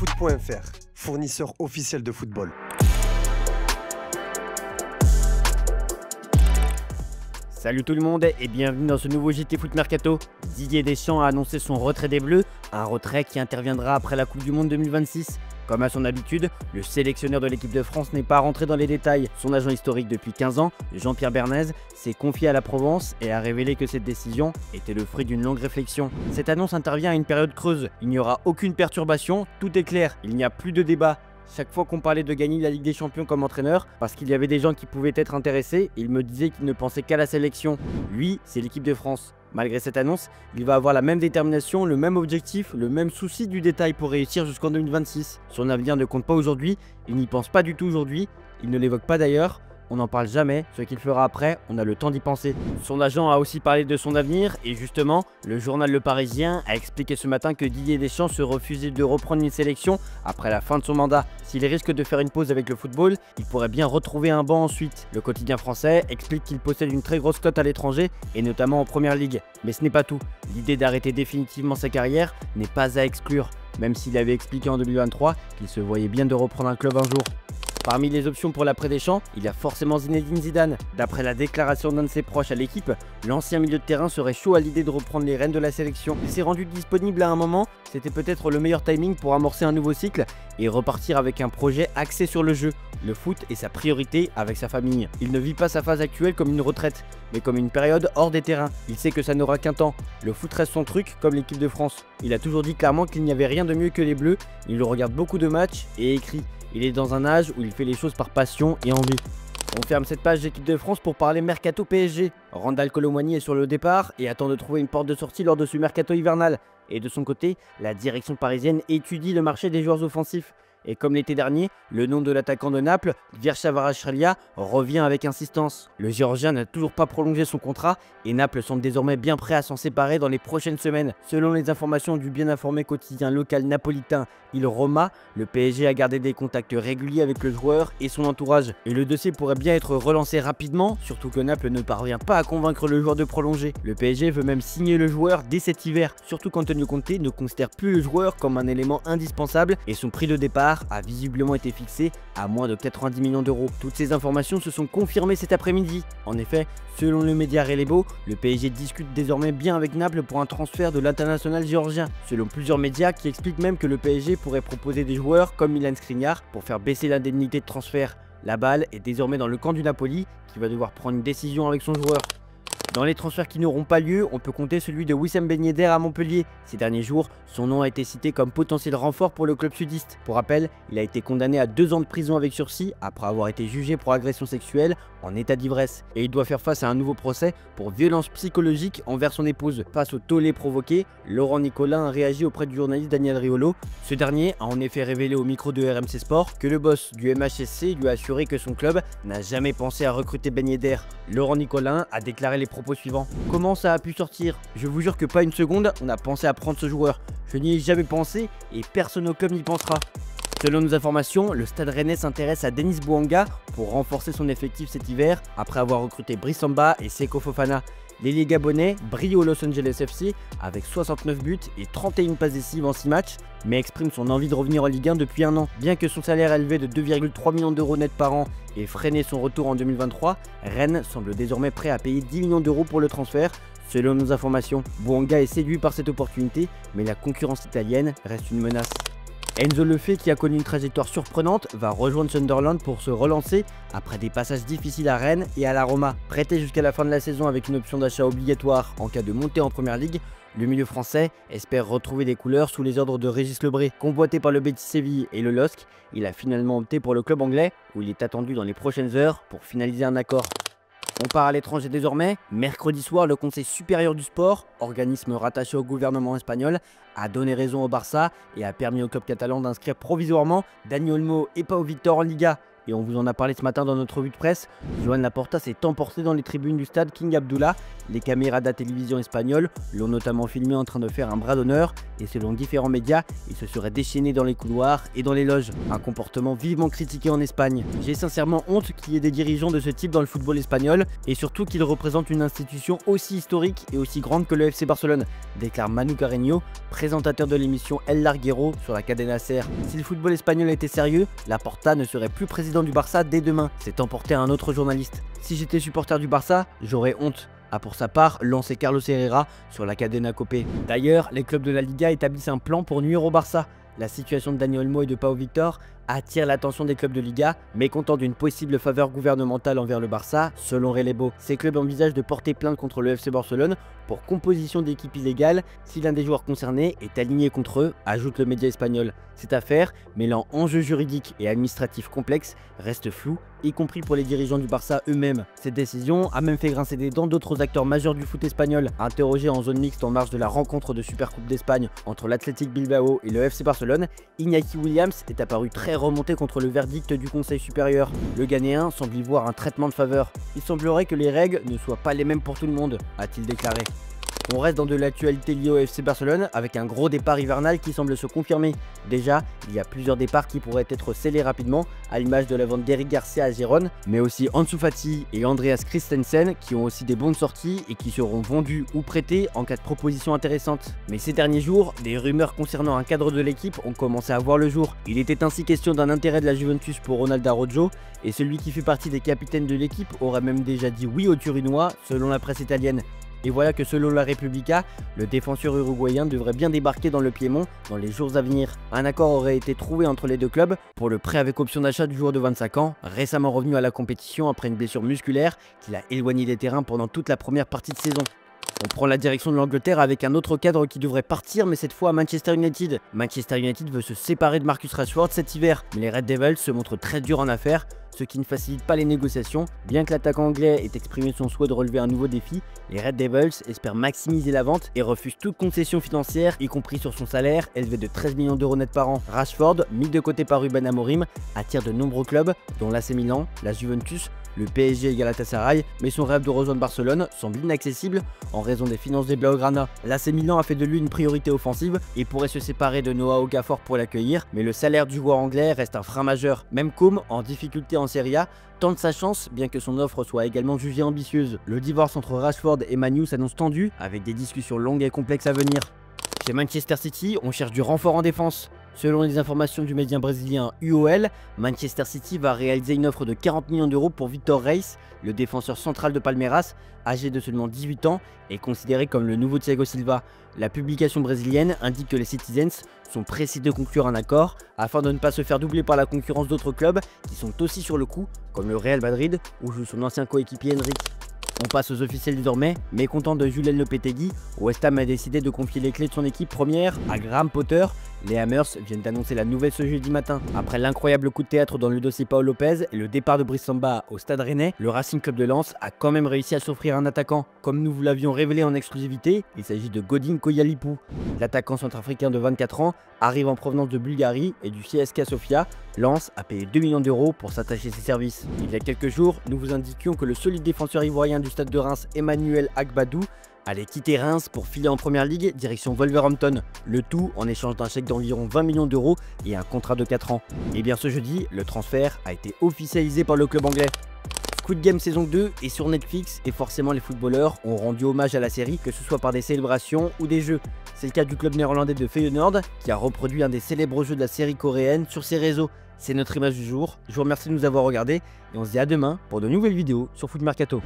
Foot.fr, fournisseur officiel de football. Salut tout le monde et bienvenue dans ce nouveau JT Foot Mercato. Didier Deschamps a annoncé son retrait des Bleus, un retrait qui interviendra après la Coupe du Monde 2026. Comme à son habitude, le sélectionneur de l'équipe de France n'est pas rentré dans les détails. Son agent historique depuis 15 ans, Jean-Pierre Bernays, s'est confié à la Provence et a révélé que cette décision était le fruit d'une longue réflexion. Cette annonce intervient à une période creuse. Il n'y aura aucune perturbation, tout est clair, il n'y a plus de débat. Chaque fois qu'on parlait de gagner la Ligue des Champions comme entraîneur, parce qu'il y avait des gens qui pouvaient être intéressés, il me disait qu'il ne pensait qu'à la sélection. Lui, c'est l'équipe de France. Malgré cette annonce, il va avoir la même détermination, le même objectif, le même souci du détail pour réussir jusqu'en 2026. Son avenir ne compte pas aujourd'hui, il n'y pense pas du tout aujourd'hui, il ne l'évoque pas d'ailleurs. On n'en parle jamais, ce qu'il fera après, on a le temps d'y penser. Son agent a aussi parlé de son avenir et justement, le journal Le Parisien a expliqué ce matin que Didier Deschamps se refusait de reprendre une sélection après la fin de son mandat. S'il risque de faire une pause avec le football, il pourrait bien retrouver un banc ensuite. Le quotidien français explique qu'il possède une très grosse cote à l'étranger et notamment en Première Ligue. Mais ce n'est pas tout. L'idée d'arrêter définitivement sa carrière n'est pas à exclure, même s'il avait expliqué en 2023 qu'il se voyait bien de reprendre un club un jour. Parmi les options pour l'après-Deschamps, il y a forcément Zinedine Zidane. D'après la déclaration d'un de ses proches à l'équipe, l'ancien milieu de terrain serait chaud à l'idée de reprendre les rênes de la sélection. Il s'est rendu disponible à un moment, c'était peut-être le meilleur timing pour amorcer un nouveau cycle et repartir avec un projet axé sur le jeu. Le foot est sa priorité avec sa famille. Il ne vit pas sa phase actuelle comme une retraite, mais comme une période hors des terrains. Il sait que ça n'aura qu'un temps. Le foot reste son truc comme l'équipe de France. Il a toujours dit clairement qu'il n'y avait rien de mieux que les Bleus. Il regarde beaucoup de matchs et écrit. Il est dans un âge où il fait les choses par passion et envie. On ferme cette page d'équipe de France pour parler mercato PSG. Randal Kolo Muani est sur le départ et attend de trouver une porte de sortie lors de ce mercato hivernal. Et de son côté, la direction parisienne étudie le marché des joueurs offensifs. Et comme l'été dernier, le nom de l'attaquant de Naples, Kvaratskhelia, revient avec insistance. Le Géorgien n'a toujours pas prolongé son contrat et Naples semble désormais bien prêt à s'en séparer dans les prochaines semaines. Selon les informations du bien informé quotidien local napolitain Il Roma, le PSG a gardé des contacts réguliers avec le joueur et son entourage. Et le dossier pourrait bien être relancé rapidement, surtout que Naples ne parvient pas à convaincre le joueur de prolonger. Le PSG veut même signer le joueur dès cet hiver, surtout qu'Antonio Conte ne considère plus le joueur comme un élément indispensable et son prix de départ a visiblement été fixé à moins de 90 millions d'euros. Toutes ces informations se sont confirmées cet après-midi. En effet, selon le média Relebo, le PSG discute désormais bien avec Naples pour un transfert de l'international géorgien. Selon plusieurs médias qui expliquent même que le PSG pourrait proposer des joueurs comme Milan Skriniar pour faire baisser l'indemnité de transfert. La balle est désormais dans le camp du Napoli qui va devoir prendre une décision avec son joueur. Dans les transferts qui n'auront pas lieu, on peut compter celui de Wissam Ben Yedder à Montpellier. Ces derniers jours, son nom a été cité comme potentiel renfort pour le club sudiste. Pour rappel, il a été condamné à 2 ans de prison avec sursis après avoir été jugé pour agression sexuelle en état d'ivresse. Et il doit faire face à un nouveau procès pour violence psychologique envers son épouse. Face au tollé provoqué, Laurent Nicolin a réagi auprès du journaliste Daniel Riolo. Ce dernier a en effet révélé au micro de RMC Sport que le boss du MHSC lui a assuré que son club n'a jamais pensé à recruter Ben Yedder. Laurent Nicolin a déclaré les propos suivants. Comment ça a pu sortir? Je vous jure que pas une seconde, on a pensé à prendre ce joueur. Je n'y ai jamais pensé et personne au club n'y pensera. Selon nos informations, le Stade Rennais s'intéresse à Denis Bouanga pour renforcer son effectif cet hiver après avoir recruté Brice Samba et Seko Fofana. L'ailier gabonais brille au Los Angeles FC avec 69 buts et 31 passes décisives en 6 matchs, mais exprime son envie de revenir en Ligue 1 depuis un an. Bien que son salaire élevé de 2,3 millions d'euros net par an ait freiné son retour en 2023, Rennes semble désormais prêt à payer 10 millions d'euros pour le transfert. Selon nos informations, Bouanga est séduit par cette opportunité, mais la concurrence italienne reste une menace. Enzo Lefebvre, qui a connu une trajectoire surprenante, va rejoindre Sunderland pour se relancer après des passages difficiles à Rennes et à la Roma. Prêté jusqu'à la fin de la saison avec une option d'achat obligatoire en cas de montée en Première Ligue, le milieu français espère retrouver des couleurs sous les ordres de Régis Lebré. Convoité par le Betis Séville et le LOSC, il a finalement opté pour le club anglais où il est attendu dans les prochaines heures pour finaliser un accord. On part à l'étranger désormais. Mercredi soir, le Conseil supérieur du sport, organisme rattaché au gouvernement espagnol, a donné raison au Barça et a permis au club catalan d'inscrire provisoirement Dani Olmo et Pau Victor en Liga. et on vous en a parlé ce matin dans notre revue de presse. Joan Laporta s'est emporté dans les tribunes du stade King Abdullah. Les caméras de la télévision espagnole l'ont notamment filmé en train de faire un bras d'honneur et selon différents médias, il se serait déchaîné dans les couloirs et dans les loges. Un comportement vivement critiqué en Espagne. J'ai sincèrement honte qu'il y ait des dirigeants de ce type dans le football espagnol et surtout qu'ils représentent une institution aussi historique et aussi grande que le FC Barcelone, déclare Manu Carreño, présentateur de l'émission El Larguero sur la cadena SER. Si le football espagnol était sérieux, Laporta ne serait plus président du Barça dès demain, s'est emporté un autre journaliste. Si j'étais supporter du Barça, j'aurais honte, a pour sa part lancé Carlos Herrera sur la cadena COPE. D'ailleurs, les clubs de la Liga établissent un plan pour nuire au Barça. La situation de Dani Olmo et de Pau Victor attire l'attention des clubs de Liga, mécontents d'une possible faveur gouvernementale envers le Barça, selon Relebo. Ces clubs envisagent de porter plainte contre le FC Barcelone pour composition d'équipe illégale si l'un des joueurs concernés est aligné contre eux, ajoute le média espagnol. Cette affaire, mêlant enjeux juridiques et administratifs complexes, reste floue, y compris pour les dirigeants du Barça eux-mêmes. Cette décision a même fait grincer des dents d'autres acteurs majeurs du foot espagnol. Interrogé en zone mixte en marge de la rencontre de Supercoupe d'Espagne entre l'Athletic Bilbao et le FC Barcelone, Iñaki Williams est apparu très remonté contre le verdict du Conseil supérieur. Le Ghanéen semble y voir un traitement de faveur. Il semblerait que les règles ne soient pas les mêmes pour tout le monde, a-t-il déclaré. On reste dans de l'actualité liée au FC Barcelone avec un gros départ hivernal qui semble se confirmer. Déjà, il y a plusieurs départs qui pourraient être scellés rapidement, à l'image de la vente d'Eric Garcia à Gérone, mais aussi Ansu Fati et Andreas Christensen qui ont aussi des bons de sortie et qui seront vendus ou prêtés en cas de proposition intéressante. Mais ces derniers jours, des rumeurs concernant un cadre de l'équipe ont commencé à voir le jour. Il était ainsi question d'un intérêt de la Juventus pour Ronald Araujo et celui qui fait partie des capitaines de l'équipe aurait même déjà dit oui au Turinois selon la presse italienne. Et voilà que selon la Repubblica, le défenseur uruguayen devrait bien débarquer dans le Piémont dans les jours à venir. Un accord aurait été trouvé entre les deux clubs pour le prêt avec option d'achat du joueur de 25 ans, récemment revenu à la compétition après une blessure musculaire qui l'a éloigné des terrains pendant toute la première partie de saison. On prend la direction de l'Angleterre avec un autre cadre qui devrait partir, mais cette fois à Manchester United. Manchester United veut se séparer de Marcus Rashford cet hiver, mais les Red Devils se montrent très durs en affaires, ce qui ne facilite pas les négociations. Bien que l'attaquant anglais ait exprimé son souhait de relever un nouveau défi, les Red Devils espèrent maximiser la vente et refusent toute concession financière, y compris sur son salaire, élevé de 13 millions d'euros net par an. Rashford, mis de côté par Ruben Amorim, attire de nombreux clubs, dont l'AC Milan, la Juventus, le PSG et Galatasaray, mais son rêve de rejoindre Barcelone semble inaccessible en raison des finances des Blaugrana. L'AC Milan a fait de lui une priorité offensive et pourrait se séparer de Noah Okafor pour l'accueillir, mais le salaire du joueur anglais reste un frein majeur. Même Côme, en difficulté en Serie A, tente sa chance, bien que son offre soit également jugée ambitieuse. Le divorce entre Rashford et Manu s'annonce tendu, avec des discussions longues et complexes à venir. Chez Manchester City, on cherche du renfort en défense. Selon les informations du média brésilien UOL, Manchester City va réaliser une offre de 40 millions d'euros pour Victor Reis, le défenseur central de Palmeiras, âgé de seulement 18 ans et considéré comme le nouveau Thiago Silva. La publication brésilienne indique que les Citizens sont pressés de conclure un accord afin de ne pas se faire doubler par la concurrence d'autres clubs qui sont aussi sur le coup, comme le Real Madrid où joue son ancien coéquipier Henrik. On passe aux officiels désormais. Mécontent de Julen Lopetegui, West Ham a décidé de confier les clés de son équipe première à Graham Potter. Les Hammers viennent d'annoncer la nouvelle ce jeudi matin. Après l'incroyable coup de théâtre dans le dossier Paul Lopez et le départ de Brice Samba au Stade Rennais, le Racing Club de Lens a quand même réussi à s'offrir un attaquant. Comme nous vous l'avions révélé en exclusivité, il s'agit de Godin Koyalipou. L'attaquant centrafricain de 24 ans arrive en provenance de Bulgarie et du CSKA Sofia. Lens a payé 2 millions d'euros pour s'attacher ses services. Il y a quelques jours, nous vous indiquions que le solide défenseur ivoirien du Stade de Reims, Emmanuel Agbadou, allait quitter Reims pour filer en première ligue direction Wolverhampton, le tout en échange d'un chèque d'environ 20 millions d'euros et un contrat de 4 ans. Et bien ce jeudi, le transfert a été officialisé par le club anglais. Squid Game saison 2 est sur Netflix et forcément les footballeurs ont rendu hommage à la série, que ce soit par des célébrations ou des jeux. C'est le cas du club néerlandais de Feyenoord qui a reproduit un des célèbres jeux de la série coréenne sur ses réseaux. C'est notre image du jour. Je vous remercie de nous avoir regardés et on se dit à demain pour de nouvelles vidéos sur Foot Mercato.